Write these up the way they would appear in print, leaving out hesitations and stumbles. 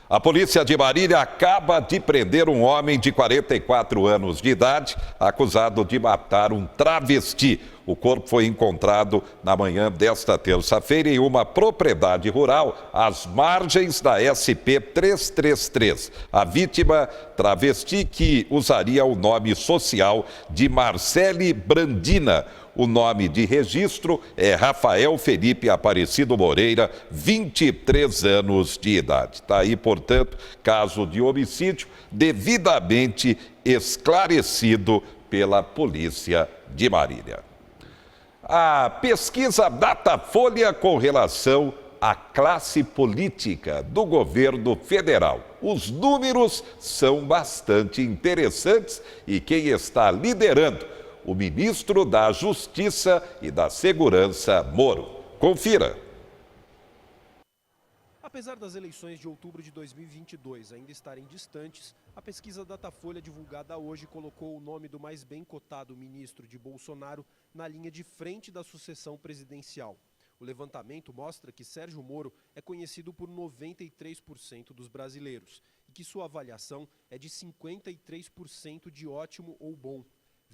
A polícia de Marília acaba de prender um homem de 44 anos de idade, acusado de matar um travesti. O corpo foi encontrado na manhã desta terça-feira em uma propriedade rural, às margens da SP-333. A vítima, travesti, que usaria o nome social de Marcele Brandina. O nome de registro é Rafael Felipe Aparecido Moreira, 23 anos de idade. Está aí, portanto, caso de homicídio devidamente esclarecido pela Polícia de Marília. A pesquisa Datafolha com relação à classe política do governo federal. Os números são bastante interessantes e quem está liderando? O ministro da Justiça e da Segurança, Moro. Confira. Apesar das eleições de outubro de 2022 ainda estarem distantes, a pesquisa Datafolha divulgada hoje colocou o nome do mais bem cotado ministro de Bolsonaro na linha de frente da sucessão presidencial. O levantamento mostra que Sérgio Moro é conhecido por 93% dos brasileiros e que sua avaliação é de 53% de ótimo ou bom.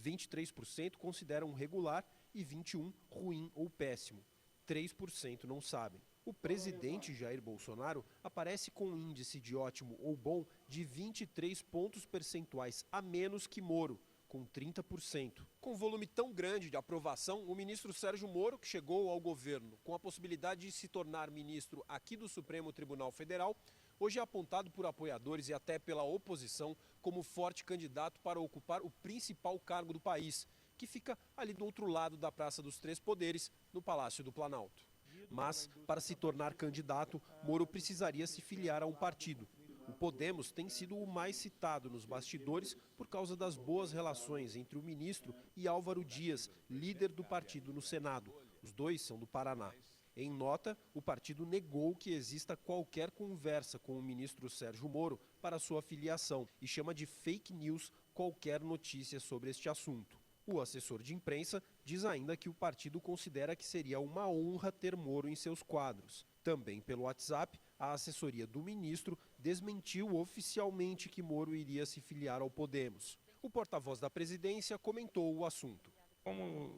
23% consideram regular e 21% ruim ou péssimo. 3% não sabem. O presidente Jair Bolsonaro aparece com um índice de ótimo ou bom de 23 pontos percentuais a menos que Moro, com 30%. Com volume tão grande de aprovação, o ministro Sérgio Moro, que chegou ao governo com a possibilidade de se tornar ministro aqui do Supremo Tribunal Federal, hoje é apontado por apoiadores e até pela oposição como forte candidato para ocupar o principal cargo do país, que fica ali do outro lado da Praça dos Três Poderes, no Palácio do Planalto. Mas, para se tornar candidato, Moro precisaria se filiar a um partido. O Podemos tem sido o mais citado nos bastidores por causa das boas relações entre o ministro e Álvaro Dias, líder do partido no Senado. Os dois são do Paraná. Em nota, o partido negou que exista qualquer conversa com o ministro Sérgio Moro para sua filiação e chama de fake news qualquer notícia sobre este assunto. O assessor de imprensa diz ainda que o partido considera que seria uma honra ter Moro em seus quadros. Também pelo WhatsApp, a assessoria do ministro desmentiu oficialmente que Moro iria se filiar ao Podemos. O porta-voz da presidência comentou o assunto. Como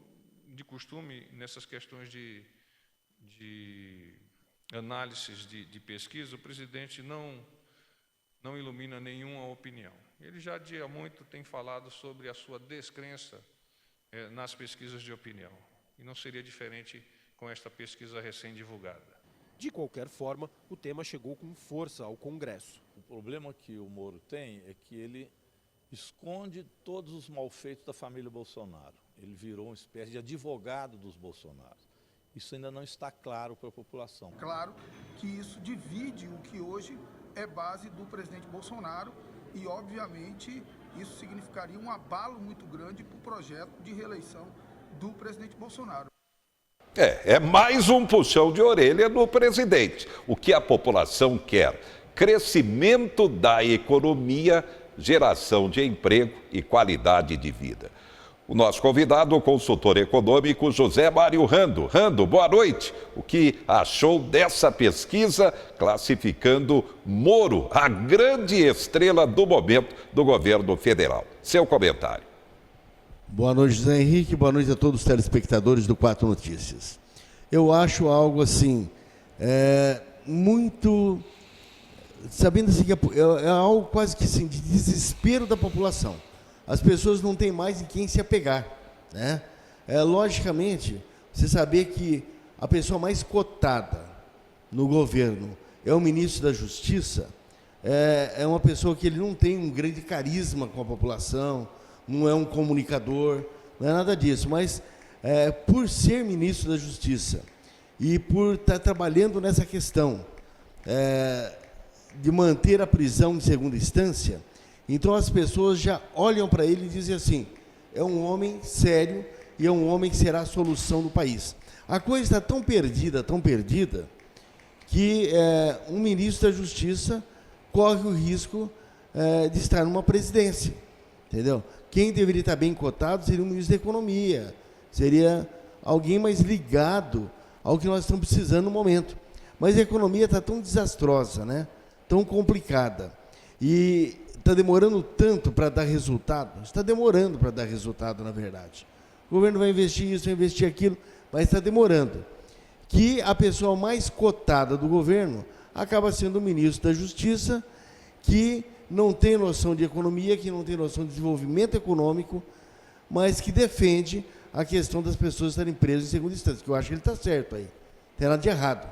de costume, nessas questões de análises de pesquisa, o presidente não ilumina nenhuma opinião. Ele já há muito tem falado sobre a sua descrença nas pesquisas de opinião. E não seria diferente com esta pesquisa recém-divulgada. De qualquer forma, o tema chegou com força ao Congresso. O problema que o Moro tem é que ele esconde todos os malfeitos da família Bolsonaro. Ele virou uma espécie de advogado dos Bolsonaros. Isso ainda não está claro para a população. Claro que isso divide o que hoje é base do presidente Bolsonaro e, obviamente, isso significaria um abalo muito grande para o projeto de reeleição do presidente Bolsonaro. É mais um puxão de orelha no presidente. O que a população quer? Crescimento da economia, geração de emprego e qualidade de vida. O nosso convidado, o consultor econômico José Mário Rando. Rando, boa noite. O que achou dessa pesquisa classificando Moro, a grande estrela do momento do governo federal? Seu comentário. Boa noite, José Henrique. Boa noite a todos os telespectadores do Quatro Notícias. Eu acho algo assim, muito... Sabendo assim, que é algo quase que assim, de desespero da população. As pessoas não têm mais em quem se apegar, né? Logicamente, você saber que a pessoa mais cotada no governo é o ministro da Justiça, é uma pessoa que ele não tem um grande carisma com a população, não é um comunicador, não é nada disso, mas por ser ministro da Justiça e por estar trabalhando nessa questão de manter a prisão em segunda instância, então as pessoas já olham para ele e dizem assim, é um homem sério e é um homem que será a solução do país. A coisa está tão perdida, que um ministro da Justiça corre o risco de estar numa presidência, entendeu? Quem deveria estar bem cotado seria o ministro da Economia, seria alguém mais ligado ao que nós estamos precisando no momento. Mas a economia está tão desastrosa, né? tão complicada e está demorando tanto para dar resultado, está demorando para dar resultado, na verdade. O governo vai investir isso, vai investir aquilo, mas está demorando. Que a pessoa mais cotada do governo acaba sendo o ministro da Justiça, que não tem noção de economia, que não tem noção de desenvolvimento econômico, mas que defende a questão das pessoas estarem presas em segunda instância, que eu acho que ele está certo aí, não tem nada de errado.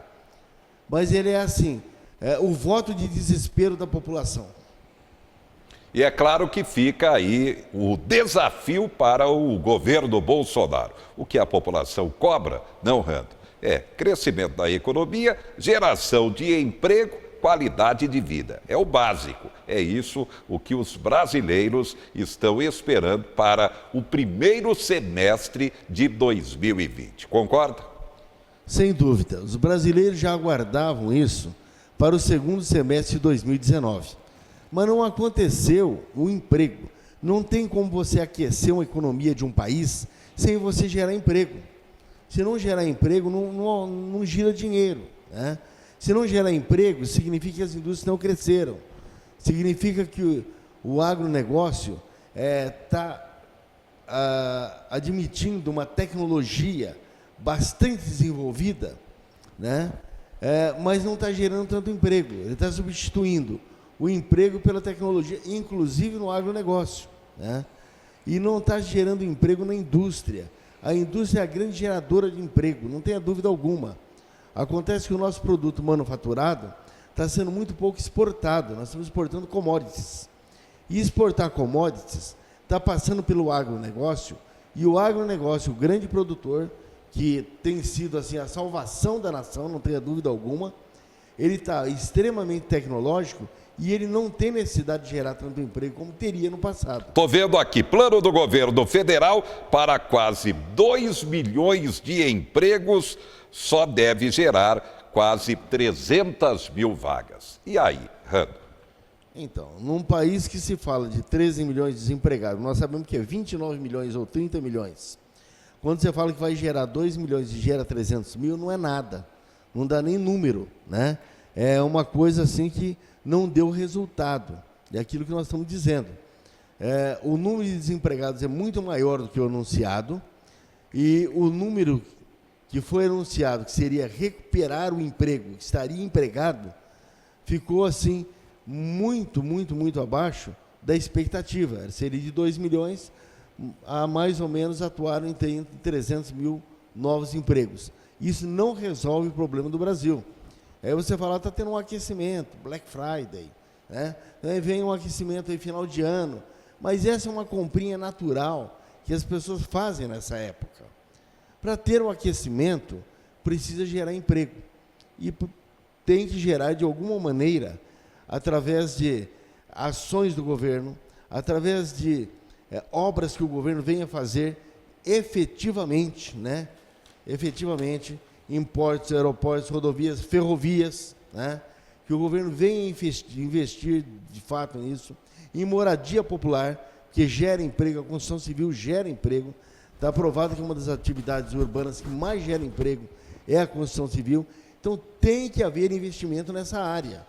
Mas ele é assim, o voto de desespero da população. E é claro que fica aí o desafio para o governo Bolsonaro. O que a população cobra, não, Rando, é crescimento da economia, geração de emprego, qualidade de vida. É o básico. É isso o que os brasileiros estão esperando para o primeiro semestre de 2020. Concorda? Sem dúvida. Os brasileiros já aguardavam isso para o segundo semestre de 2019. Mas não aconteceu o emprego. Não tem como você aquecer uma economia de um país sem você gerar emprego. Se não gerar emprego, não gira dinheiro, né? Se não gerar emprego, significa que as indústrias não cresceram. Significa que o agronegócio está admitindo uma tecnologia bastante desenvolvida, né? Mas não está gerando tanto emprego. Ele está substituindo o emprego pela tecnologia, inclusive no agronegócio, né? E não está gerando emprego na indústria. A indústria é a grande geradora de emprego, não tenha dúvida alguma. Acontece que o nosso produto manufaturado está sendo muito pouco exportado, nós estamos exportando commodities. E exportar commodities está passando pelo agronegócio, e o agronegócio, o grande produtor, que tem sido assim, a salvação da nação, não tenha dúvida alguma, ele está extremamente tecnológico e ele não tem necessidade de gerar tanto emprego como teria no passado. Estou vendo aqui, plano do governo federal para quase 2 milhões de empregos, só deve gerar quase 300 mil vagas. E aí, Rando? Então, num país que se fala de 13 milhões de desempregados, nós sabemos que é 29 milhões ou 30 milhões. Quando você fala que vai gerar 2 milhões e gera 300 mil, não é nada. Não dá nem número, né? É uma coisa assim que não deu resultado. É aquilo que nós estamos dizendo. O número de desempregados é muito maior do que o anunciado, e o número que foi anunciado, que seria recuperar o emprego, que estaria empregado, ficou assim muito abaixo da expectativa. Seria de 2 milhões, a mais ou menos atuaram em 300 mil novos empregos. Isso não resolve o problema do Brasil. Aí você fala, está tendo um aquecimento, Black Friday, né? Aí vem um aquecimento aí final de ano, mas essa é uma comprinha natural que as pessoas fazem nessa época. Para ter um aquecimento, precisa gerar emprego. E tem que gerar de alguma maneira, através de ações do governo, através de obras que o governo venha fazer efetivamente, né? Efetivamente, em portos, aeroportos, rodovias, ferrovias, né? Que o governo venha investir de fato nisso, em moradia popular, que gera emprego, a construção civil gera emprego. Está provado que uma das atividades urbanas que mais gera emprego é a construção civil. Então, tem que haver investimento nessa área.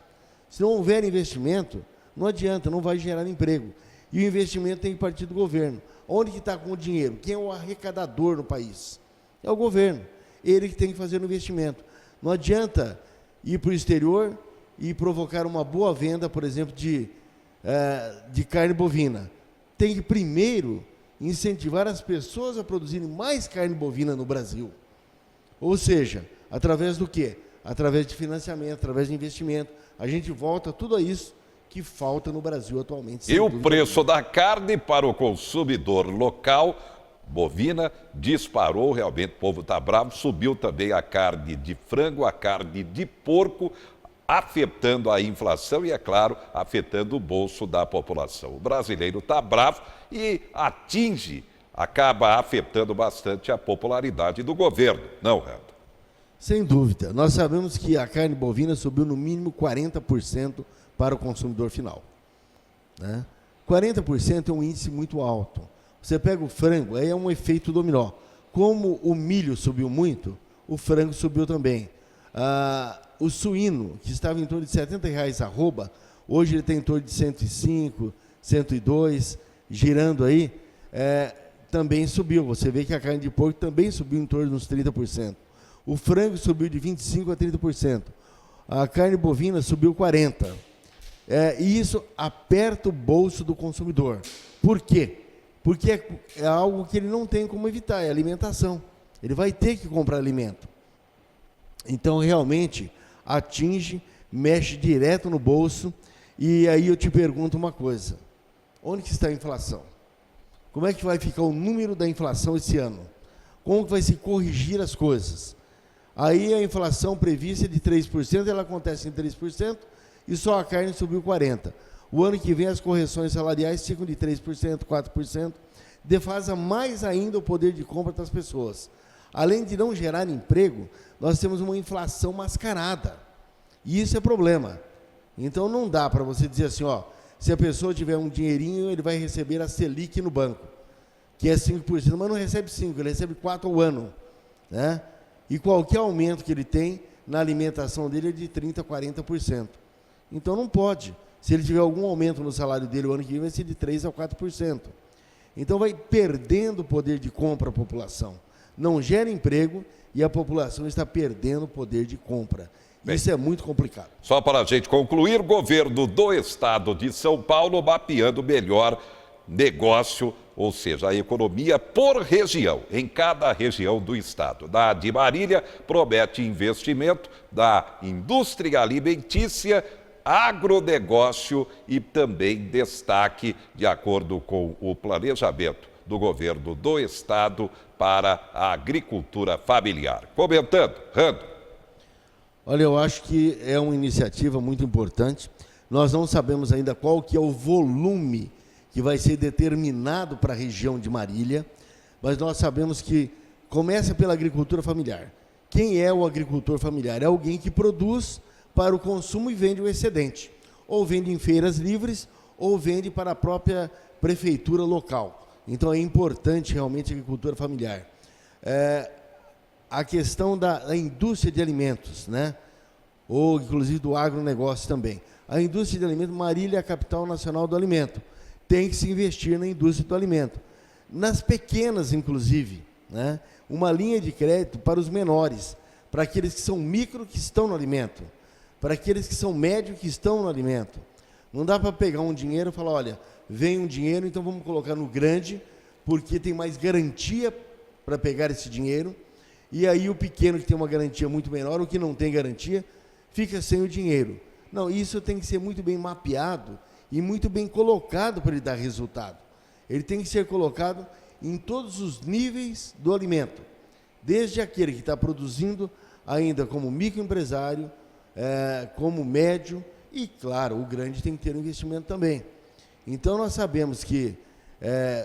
Se não houver investimento, não adianta, não vai gerar emprego. E o investimento tem que partir do governo. Onde que está com o dinheiro? Quem é o arrecadador no país? É o governo. Ele que tem que fazer o investimento. Não adianta ir para o exterior e provocar uma boa venda, por exemplo, de carne bovina. Tem que primeiro incentivar as pessoas a produzirem mais carne bovina no Brasil. Ou seja, através do quê? Através de financiamento, através de investimento. A gente volta tudo a isso que falta no Brasil atualmente. E o preço da carne para o consumidor local, bovina, disparou, realmente o povo está bravo, subiu também a carne de frango, a carne de porco, afetando a inflação e, é claro, afetando o bolso da população. O brasileiro está bravo e acaba afetando bastante a popularidade do governo, não, Rando? Sem dúvida. Nós sabemos que a carne bovina subiu no mínimo 40% para o consumidor final, né? 40% é um índice muito alto. Você pega o frango, aí é um efeito dominó. Como o milho subiu muito, o frango subiu também. o suíno, que estava em torno de R$70 a arroba, hoje ele tem em torno de 105, 102, girando aí, também subiu. Você vê que a carne de porco também subiu em torno de uns 30%. O frango subiu de 25% a 30%. A carne bovina subiu 40%. E isso aperta o bolso do consumidor. Por quê? Porque é algo que ele não tem como evitar, é alimentação. Ele vai ter que comprar alimento. Então, realmente, atinge, mexe direto no bolso. E aí eu te pergunto uma coisa. Onde que está a inflação? Como é que vai ficar o número da inflação esse ano? Como que vai se corrigir as coisas? Aí a inflação prevista é de 3%, ela acontece em 3%, e só a carne subiu 40%. O ano que vem as correções salariais ficam de 3%, 4%, defasa mais ainda o poder de compra das pessoas. Além de não gerar emprego, nós temos uma inflação mascarada. E isso é problema. Então não dá para você dizer assim, ó, se a pessoa tiver um dinheirinho, ele vai receber a Selic no banco, que é 5%, mas não recebe 5%, ele recebe 4% ao ano, né? E qualquer aumento que ele tem na alimentação dele é de 30%, 40%. Então não pode. Se ele tiver algum aumento no salário dele o ano que vem, vai ser de 3% a 4%. Então vai perdendo o poder de compra a população. Não gera emprego e a população está perdendo o poder de compra. Bem, isso é muito complicado. Só para a gente concluir, governo do estado de São Paulo mapeando melhor negócio, ou seja, a economia por região, em cada região do estado. Da de Marília promete investimento da indústria alimentícia, agronegócio e também destaque, de acordo com o planejamento do governo do estado para a agricultura familiar. Comentando, Rando. Olha, eu acho que é uma iniciativa muito importante. Nós não sabemos ainda qual que é o volume que vai ser determinado para a região de Marília, mas nós sabemos que começa pela agricultura familiar. Quem é o agricultor familiar? É alguém que produz para o consumo e vende o excedente. Ou vende em feiras livres, ou vende para a própria prefeitura local. Então é importante realmente a agricultura familiar. A questão da indústria de alimentos, né? Ou inclusive do agronegócio também. A indústria de alimentos, Marília é a capital nacional do alimento. Tem que se investir na indústria do alimento. Nas pequenas, inclusive, né? Uma linha de crédito para os menores, para aqueles que são micro que estão no alimento, para aqueles que são médio que estão no alimento. Não dá para pegar um dinheiro e falar, olha, vem um dinheiro, então vamos colocar no grande, porque tem mais garantia para pegar esse dinheiro. E aí o pequeno, que tem uma garantia muito menor, o que não tem garantia, fica sem o dinheiro. Não, isso tem que ser muito bem mapeado e muito bem colocado para ele dar resultado. Ele tem que ser colocado em todos os níveis do alimento, desde aquele que está produzindo ainda como microempresário, como médio, e, claro, o grande tem que ter um investimento também. Então, nós sabemos que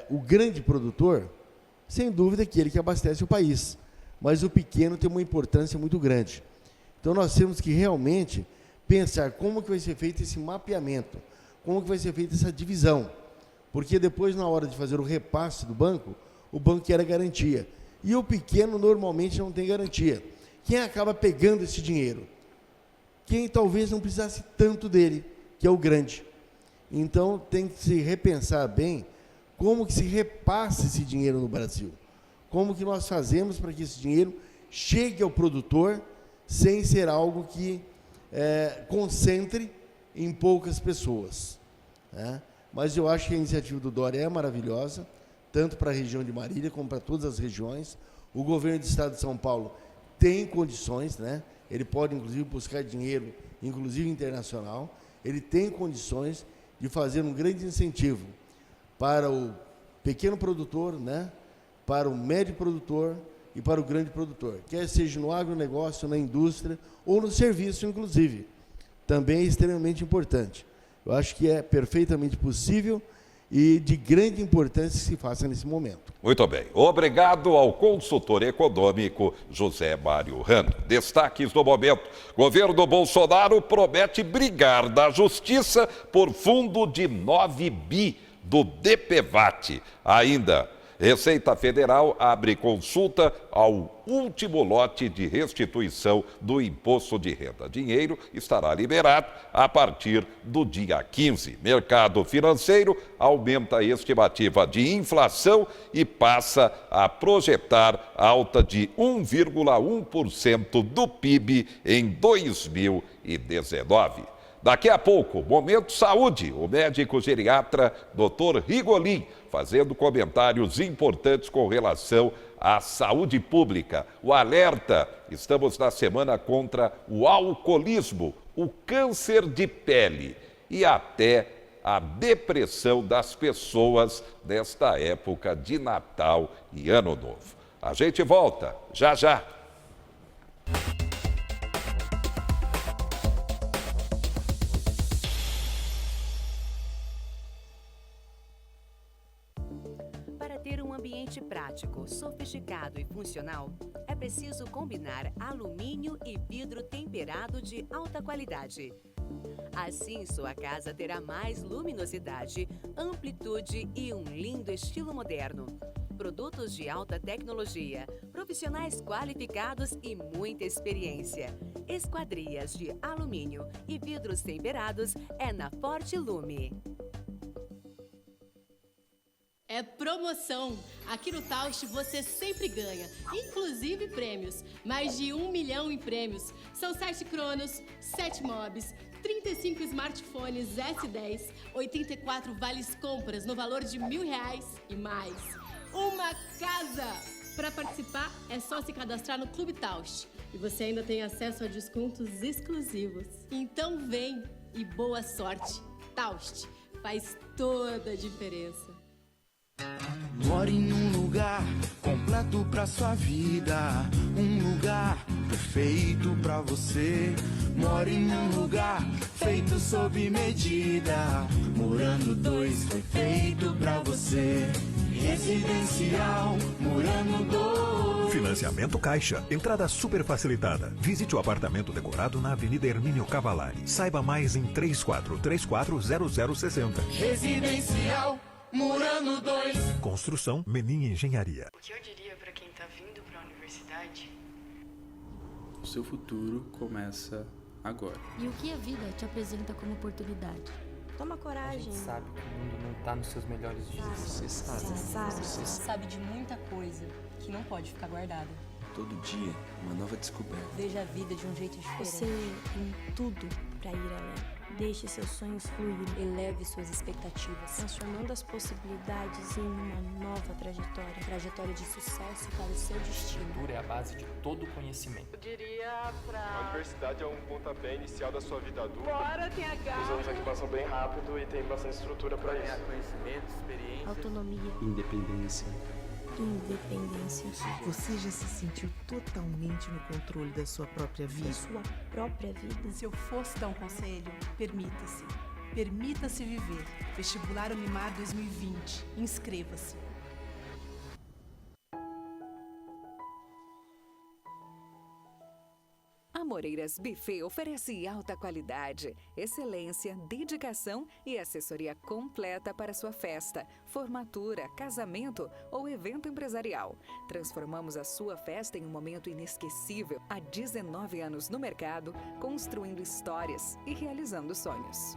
o grande produtor, sem dúvida, é aquele que abastece o país, mas o pequeno tem uma importância muito grande. Então, nós temos que realmente pensar como que vai ser feito esse mapeamento, como que vai ser feita essa divisão, porque depois, na hora de fazer o repasse do banco, o banco quer a garantia, e o pequeno normalmente não tem garantia. Quem acaba pegando esse dinheiro? Quem talvez não precisasse tanto dele, que é o grande. Então, tem que se repensar bem como que se repassa esse dinheiro no Brasil. Como que nós fazemos para que esse dinheiro chegue ao produtor sem ser algo que concentre em poucas pessoas, né? Mas eu acho que a iniciativa do Dória é maravilhosa, tanto para a região de Marília como para todas as regiões. O governo do estado de São Paulo tem condições, né? Ele pode, inclusive, buscar dinheiro, inclusive internacional. Ele tem condições de fazer um grande incentivo para o pequeno produtor, né? Para o médio produtor e para o grande produtor, quer seja no agronegócio, na indústria ou no serviço, inclusive. Também é extremamente importante. Eu acho que é perfeitamente possível e de grande importância que se faça nesse momento. Muito bem. Obrigado ao consultor econômico José Mário Rando. Destaques do momento. Governo Bolsonaro promete brigar da Justiça por fundo de 9 bi do DPVAT. Ainda Receita Federal abre consulta ao último lote de restituição do imposto de renda. Dinheiro estará liberado a partir do dia 15. Mercado financeiro aumenta a estimativa de inflação e passa a projetar alta de 1,1% do PIB em 2019. Daqui a pouco, Momento Saúde, o médico geriatra Dr. Rigolin, fazendo comentários importantes com relação à saúde pública. O alerta, estamos na semana contra o alcoolismo, o câncer de pele e até a depressão das pessoas nesta época de Natal e Ano Novo. A gente volta já já. Ambiente prático, sofisticado e funcional, é preciso combinar alumínio e vidro temperado de alta qualidade. Assim, sua casa terá mais luminosidade, amplitude e um lindo estilo moderno. Produtos de alta tecnologia, profissionais qualificados e muita experiência. Esquadrias de alumínio e vidros temperados é na Forte Lume. É promoção! Aqui no Taust você sempre ganha, inclusive prêmios. Mais de 1 milhão em prêmios. São 7 Cronos, 7 Mobs, 35 smartphones S10, 84 vales compras no valor de R$1.000 e mais. Uma casa! Para participar é só se cadastrar no Clube Taust. E você ainda tem acesso a descontos exclusivos. Então vem e boa sorte! Taust faz toda a diferença. More em um lugar completo pra sua vida, um lugar perfeito pra você. More em um lugar feito sob medida, Murano 2 foi feito pra você. Residencial Murano 2. Financiamento Caixa, entrada super facilitada. Visite o apartamento decorado na Avenida Hermínio Cavalari. Saiba mais em 34340060. Residencial Murano 2. Construção Menin Engenharia. O que eu diria para quem tá vindo para a universidade? O seu futuro começa agora. E o que a vida te apresenta como oportunidade? Toma coragem. A gente sabe que o mundo não tá nos seus melhores dias. Você sabe de muita coisa que não pode ficar guardada. Todo dia, uma nova descoberta. Veja a vida de um jeito diferente. Você tem tudo para ir além. Deixe seus sonhos fluírem. Eleve suas expectativas, transformando as possibilidades em uma nova trajetória. Trajetória de sucesso para o seu destino. A cultura é a base de todo conhecimento. Eu diria A universidade é um pontapé inicial da sua vida adulta. Bora, TH! Os anos aqui passam bem rápido e tem bastante estrutura para isso. Conhecimento, experiência. Autonomia. Independência. Independência. Você já se sentiu totalmente no controle da sua própria vida? Da sua própria vida. Se eu fosse dar um conselho, permita-se. Permita-se viver. Vestibular Unimar 2020. Inscreva-se. Amoreiras Buffet oferece alta qualidade, excelência, dedicação e assessoria completa para sua festa, formatura, casamento ou evento empresarial. Transformamos a sua festa em um momento inesquecível. Há 19 anos no mercado, construindo histórias e realizando sonhos.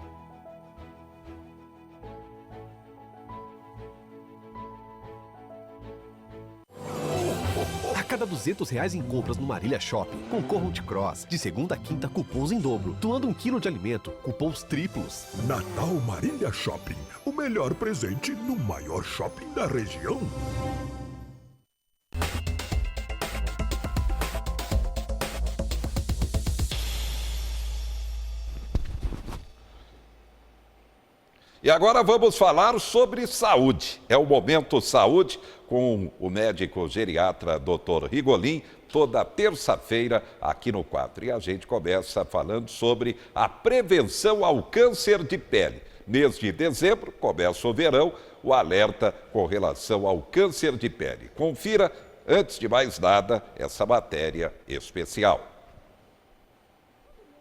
A cada R$200 em compras no Marília Shopping, concorram de Cross. De segunda a quinta, cupons em dobro. Doando 1 quilo de alimento, cupons triplos. Natal Marília Shopping. O melhor presente no maior shopping da região. E agora vamos falar sobre saúde. É o Momento Saúde com o médico geriatra Dr. Rigolin, toda terça-feira aqui no quadro. E a gente começa falando sobre a prevenção ao câncer de pele. Mês de dezembro, começa o verão, o alerta com relação ao câncer de pele. Confira, antes de mais nada, essa matéria especial.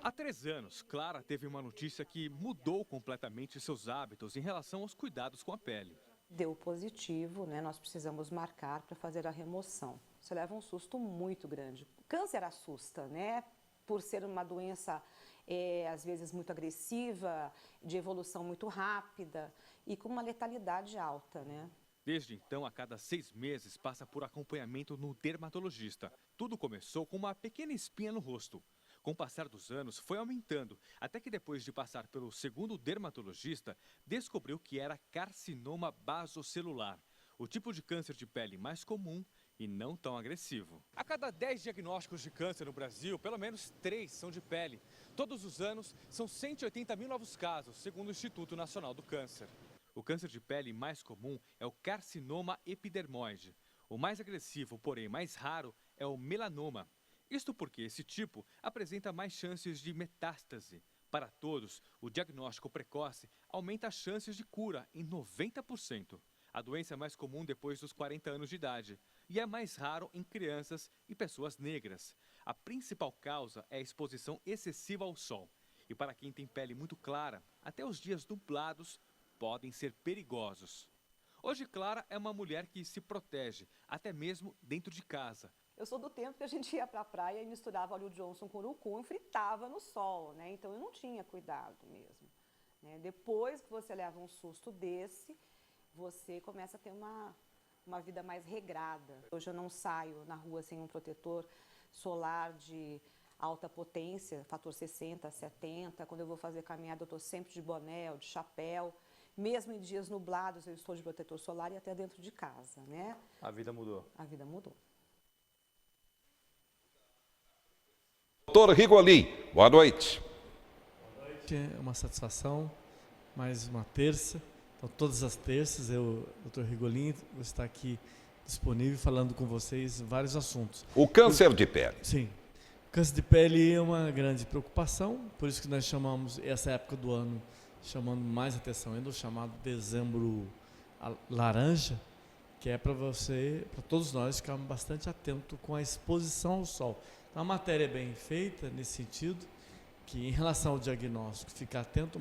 Há 3 anos, Clara teve uma notícia que mudou completamente seus hábitos em relação aos cuidados com a pele. Deu positivo, né? Nós precisamos marcar para fazer a remoção. Você leva um susto muito grande. Câncer assusta, né? Por ser uma doença, às vezes, muito agressiva, de evolução muito rápida e com uma letalidade alta, né? Desde então, a cada 6 meses, passa por acompanhamento no dermatologista. Tudo começou com uma pequena espinha no rosto. Com o passar dos anos, foi aumentando, até que depois de passar pelo segundo dermatologista, descobriu que era carcinoma basocelular, o tipo de câncer de pele mais comum e não tão agressivo. A cada 10 diagnósticos de câncer no Brasil, pelo menos 3 são de pele. Todos os anos, são 180 mil novos casos, segundo o Instituto Nacional do Câncer. O câncer de pele mais comum é o carcinoma epidermoide. O mais agressivo, porém mais raro, é o melanoma. Isto porque esse tipo apresenta mais chances de metástase. Para todos, o diagnóstico precoce aumenta as chances de cura em 90%. A doença é mais comum depois dos 40 anos de idade e é mais raro em crianças e pessoas negras. A principal causa é a exposição excessiva ao sol. E para quem tem pele muito clara, até os dias nublados podem ser perigosos. Hoje, Clara é uma mulher que se protege, até mesmo dentro de casa. Eu sou do tempo que a gente ia para a praia e misturava óleo Johnson com urucum e fritava no sol, né? Então eu não tinha cuidado mesmo, né? Depois que você leva um susto desse, você começa a ter uma vida mais regrada. Hoje eu não saio na rua sem um protetor solar de alta potência, fator 60, 70. Quando eu vou fazer caminhada, eu estou sempre de boné ou de chapéu. Mesmo em dias nublados, eu estou de protetor solar e até dentro de casa, né? A vida mudou. A vida mudou. Doutor Rigolin, boa noite. Boa noite, é uma satisfação, mais uma terça. Então, todas as terças, eu, doutor Rigolin, vou estar aqui disponível falando com vocês vários assuntos. O câncer de pele. Sim. O câncer de pele é uma grande preocupação, por isso que nós chamamos essa época do ano, chamando mais atenção ainda, o chamado dezembro laranja, que é para todos nós ficarmos bastante atentos com a exposição ao sol. Então, a matéria é bem feita nesse sentido, que em relação ao diagnóstico, ficar atento,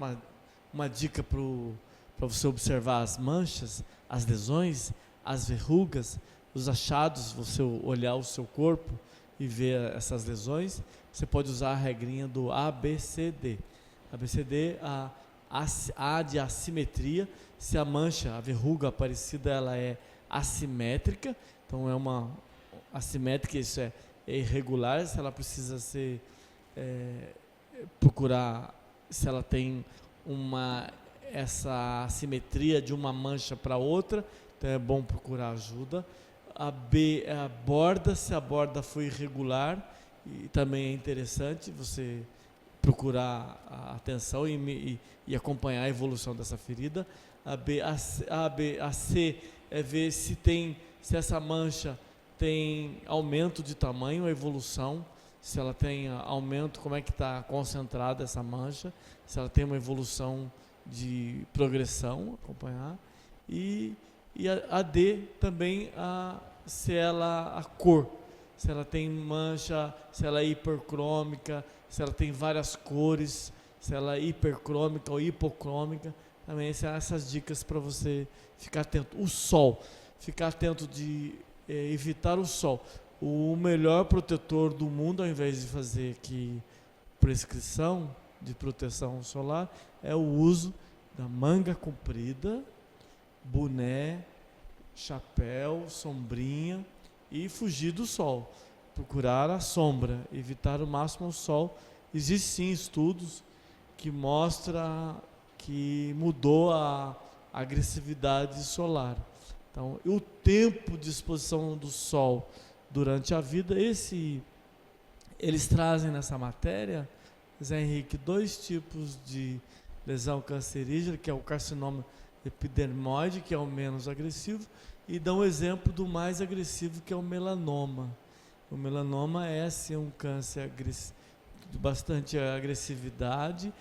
uma dica para você observar as manchas, as lesões, as verrugas, os achados, você olhar o seu corpo e ver essas lesões, você pode usar a regrinha do ABCD. ABCD, A de assimetria, se a mancha, a verruga aparecida, ela é assimétrica, então é uma assimétrica, isso é irregular, se ela precisa ser, procurar, se ela tem essa assimetria de uma mancha para outra, então é bom procurar ajuda. A B é a borda, se a borda foi irregular, e também é interessante você procurar a atenção e acompanhar a evolução dessa ferida. A C é ver se essa mancha tem aumento de tamanho, a evolução, se ela tem aumento, como é que está concentrada essa mancha, se ela tem uma evolução de progressão, acompanhar. E a D também, a cor, se ela tem mancha, se ela é hipercrômica, se ela tem várias cores, se ela é hipercrômica ou hipocrômica, também são essas dicas para você ficar atento. O sol, ficar atento de evitar o sol. O melhor protetor do mundo, ao invés de fazer aqui prescrição de proteção solar, é o uso da manga comprida, boné, chapéu, sombrinha e fugir do sol. Procurar a sombra, evitar o máximo o sol. Existem sim estudos que mostram que mudou a agressividade solar. Então, o tempo de exposição do sol durante a vida, eles trazem nessa matéria, Zé Henrique, 2 tipos de lesão cancerígena, que é o carcinoma epidermoide, que é o menos agressivo, e dão um exemplo do mais agressivo, que é o melanoma. O melanoma é, sim, um câncer de bastante agressividade.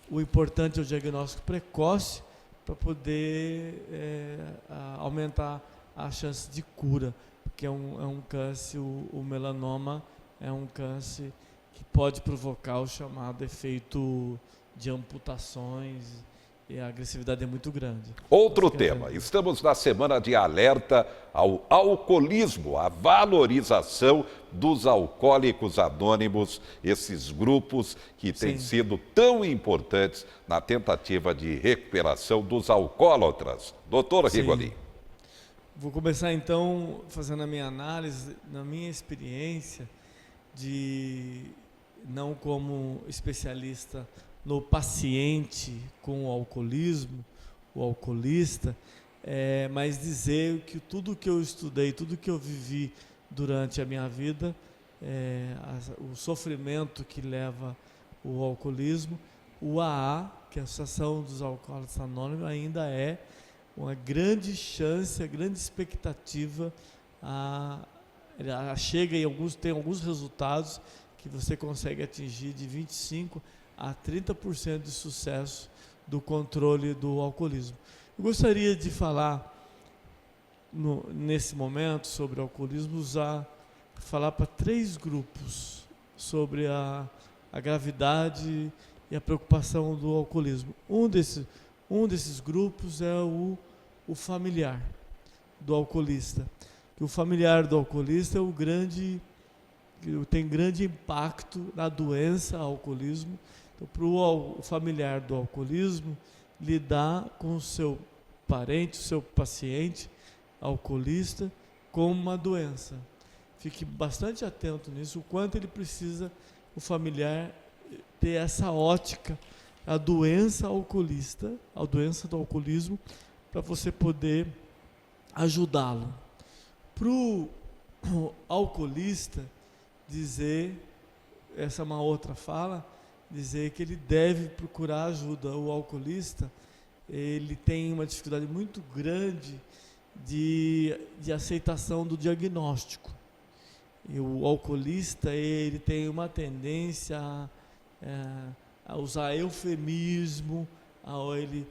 O importante é o diagnóstico precoce, para poder aumentar a chance de cura, porque é um câncer, o melanoma é um câncer que pode provocar o chamado efeito de amputações e a agressividade é muito grande. Outro tema, estamos na semana de alerta ao alcoolismo, a valorização dos alcoólicos anônimos, esses grupos que têm sido tão importantes na tentativa de recuperação dos alcoólatras. Doutor Rigoli. Vou começar então fazendo a minha análise, na minha experiência, não como especialista no paciente com o alcoolismo, o alcoolista, mas dizer que tudo que eu estudei, tudo que eu vivi durante a minha vida, o sofrimento que leva o alcoolismo, o AA, que é a Associação dos Alcoólatras Anônimos, ainda é uma grande chance, a grande expectativa, chega tem alguns resultados que você consegue atingir de 25% a 30% de sucesso do controle do alcoolismo. Eu gostaria de falar, nesse momento, sobre o alcoolismo, falar para 3 grupos sobre a gravidade e a preocupação do alcoolismo. Um desses grupos é o familiar do alcoolista. O familiar do alcoolista tem grande impacto na doença alcoolismo. Então, para o familiar do alcoolismo, lidar com o seu parente, o seu paciente alcoolista, com uma doença. Fique bastante atento nisso, o quanto ele precisa, o familiar, ter essa ótica, a doença alcoolista, a doença do alcoolismo, para você poder ajudá-lo. Para o alcoolista, essa é uma outra fala, dizer que ele deve procurar ajuda. O alcoolista, ele tem uma dificuldade muito grande de aceitação do diagnóstico. E o alcoolista, ele tem uma tendência a usar eufemismo, a ele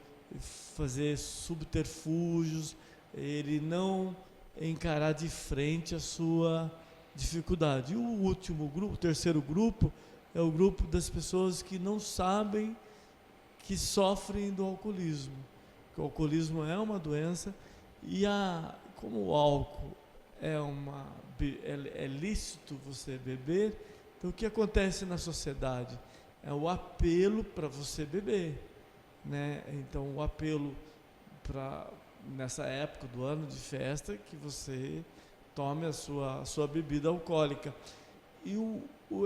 fazer subterfúgios, ele não encarar de frente a sua dificuldade. E o terceiro grupo, é o grupo das pessoas que não sabem que sofrem do alcoolismo. Porque o alcoolismo é uma doença e como o álcool é lícito você beber, então o que acontece na sociedade? É o apelo para você beber, né? Então o apelo nessa época do ano de festa, que você tome a sua bebida alcoólica. E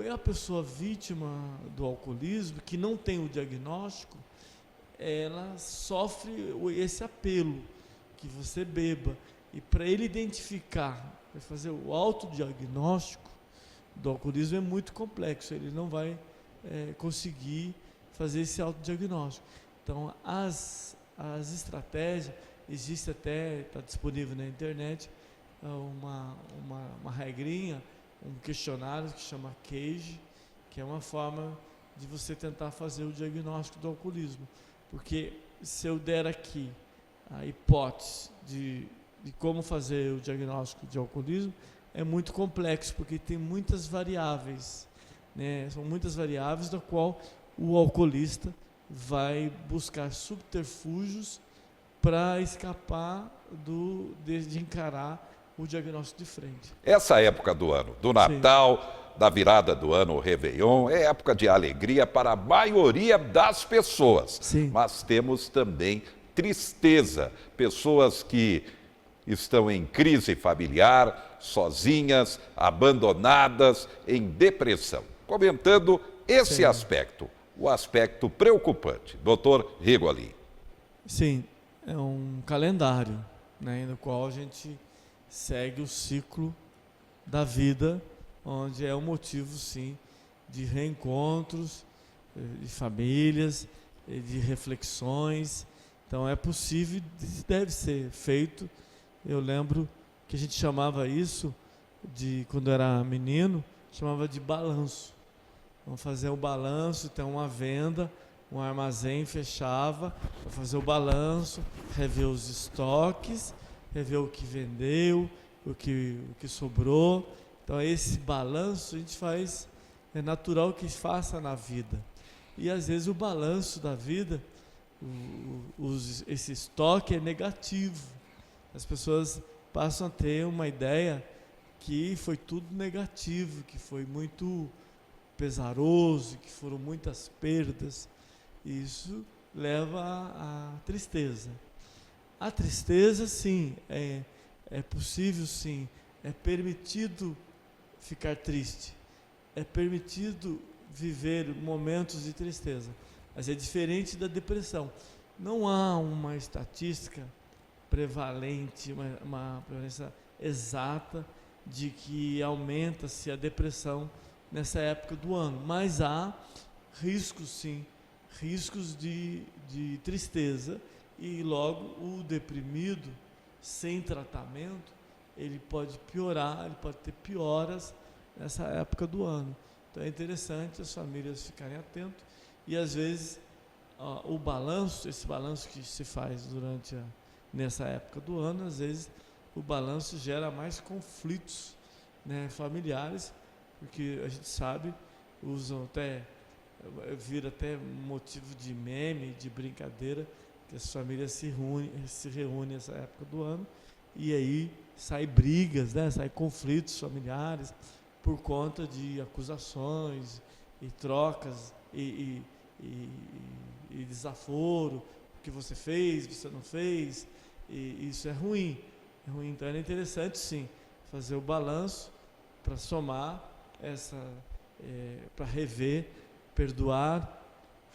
a pessoa vítima do alcoolismo, que não tem o diagnóstico, ela sofre esse apelo, que você beba. E para ele identificar, para fazer o autodiagnóstico do alcoolismo é muito complexo, ele não vai conseguir fazer esse autodiagnóstico. Então, as estratégias, existe até, está disponível na internet, uma regrinha, um questionário que chama CAGE, que é uma forma de você tentar fazer o diagnóstico do alcoolismo. Porque se eu der aqui a hipótese de como fazer o diagnóstico de alcoolismo, é muito complexo, porque tem muitas variáveis, né? São muitas variáveis da qual o alcoolista vai buscar subterfúgios para escapar de encarar o diagnóstico de frente. Essa época do ano, do Natal, da virada do ano, o Réveillon, é época de alegria para a maioria das pessoas. Sim. Mas temos também tristeza, pessoas que estão em crise familiar, sozinhas, abandonadas, em depressão. Comentando esse aspecto, o aspecto preocupante. Doutor Rigoli. Sim, é um calendário, né, no qual a gente segue o ciclo da vida, onde é um motivo, sim, de reencontros, de famílias, de reflexões. Então é possível, deve ser feito. Eu lembro que a gente chamava isso, quando era menino, chamava de balanço. Vamos fazer o balanço, então uma venda, um armazém fechava para fazer o balanço, rever os estoques, rever o que vendeu, o que sobrou. Então esse balanço a gente faz, é natural que faça na vida. E às vezes o balanço da vida esse estoque é negativo. As pessoas passam a ter uma ideia que foi tudo negativo, que foi muito pesaroso, que foram muitas perdas. Isso leva à tristeza. A tristeza, sim, é possível, sim, é permitido ficar triste, é permitido viver momentos de tristeza, mas é diferente da depressão. Não há uma estatística prevalente, uma prevalência exata de que aumenta-se a depressão nessa época do ano, mas há riscos, sim, riscos de tristeza, e logo o deprimido, sem tratamento, ele pode piorar, ele pode ter pioras nessa época do ano. Então é interessante as famílias ficarem atentas e, às vezes, esse balanço que se faz nessa época do ano, às vezes o balanço gera mais conflitos, né, familiares, porque a gente sabe, vira até motivo de meme, de brincadeira, que as famílias se reúnem nessa época do ano e aí saem brigas, né, saem conflitos familiares por conta de acusações e trocas e desaforo, o que você fez, você não fez, e isso é ruim. Então é interessante, sim, fazer o balanço para somar para rever, perdoar,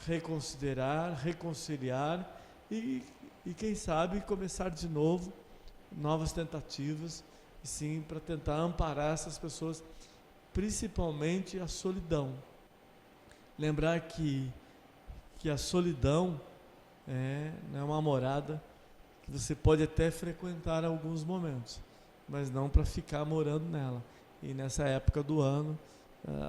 reconsiderar, reconciliar e quem sabe começar de novo, novas tentativas, e sim para tentar amparar essas pessoas, principalmente a solidão. Lembrar que a solidão não é uma morada que você pode até frequentar em alguns momentos, mas não para ficar morando nela. E nessa época do ano,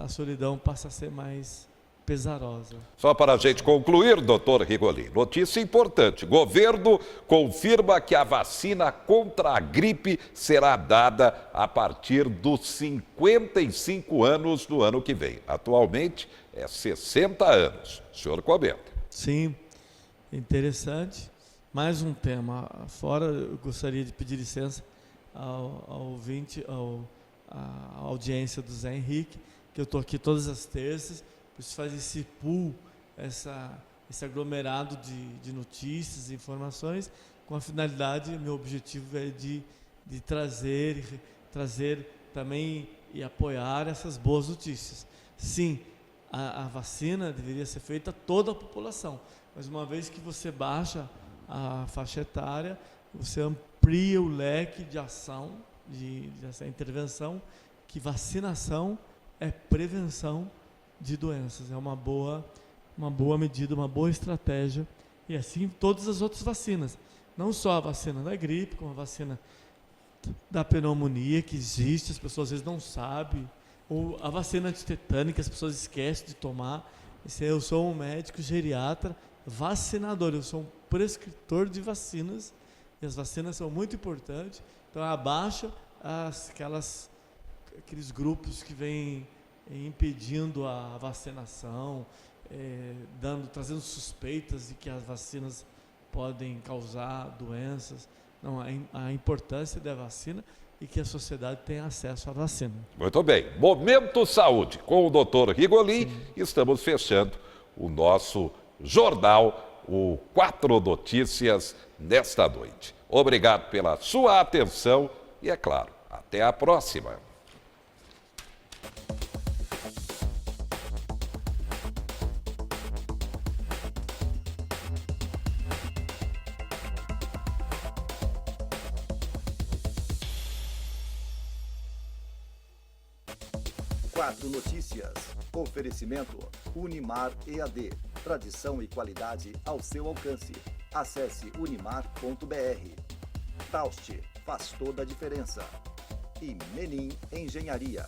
a solidão passa a ser mais pesarosa. Só para a gente concluir, doutor Rigoli, notícia importante. Governo confirma que a vacina contra a gripe será dada a partir dos 55 anos do ano que vem. Atualmente é 60 anos. O senhor comenta. Sim, interessante. Mais um tema. Fora, eu gostaria de pedir licença ao ouvinte, à audiência do Zé Henrique, que eu estou aqui todas as terças, preciso fazer esse pool, esse aglomerado de notícias e informações, com a finalidade, meu objetivo é de trazer também e apoiar essas boas notícias. Sim, a vacina deveria ser feita a toda a população, mas uma vez que você baixa a faixa etária, você amplia o leque de ação, dessa intervenção, que vacinação é prevenção de doenças, é uma boa medida, uma boa estratégia, e assim todas as outras vacinas, não só a vacina da gripe, como a vacina da pneumonia, que existe, as pessoas às vezes não sabem, ou a vacina antitetânica, as pessoas esquecem de tomar. Eu sou um médico geriatra, vacinador, eu sou um prescritor de vacinas, e as vacinas são muito importantes, então abaixa aqueles grupos que vêm impedindo a vacinação, trazendo suspeitas de que as vacinas podem causar doenças. Não, a importância da vacina e que a sociedade tenha acesso à vacina. Muito bem. Momento Saúde. Com o doutor Rigoli, estamos fechando o nosso jornal, o 4 Notícias, nesta noite. Obrigado pela sua atenção e, é claro, até a próxima. Notícias. Oferecimento Unimar EAD. Tradição e qualidade ao seu alcance. Acesse unimar.br. Taust faz toda a diferença. E Menin Engenharia.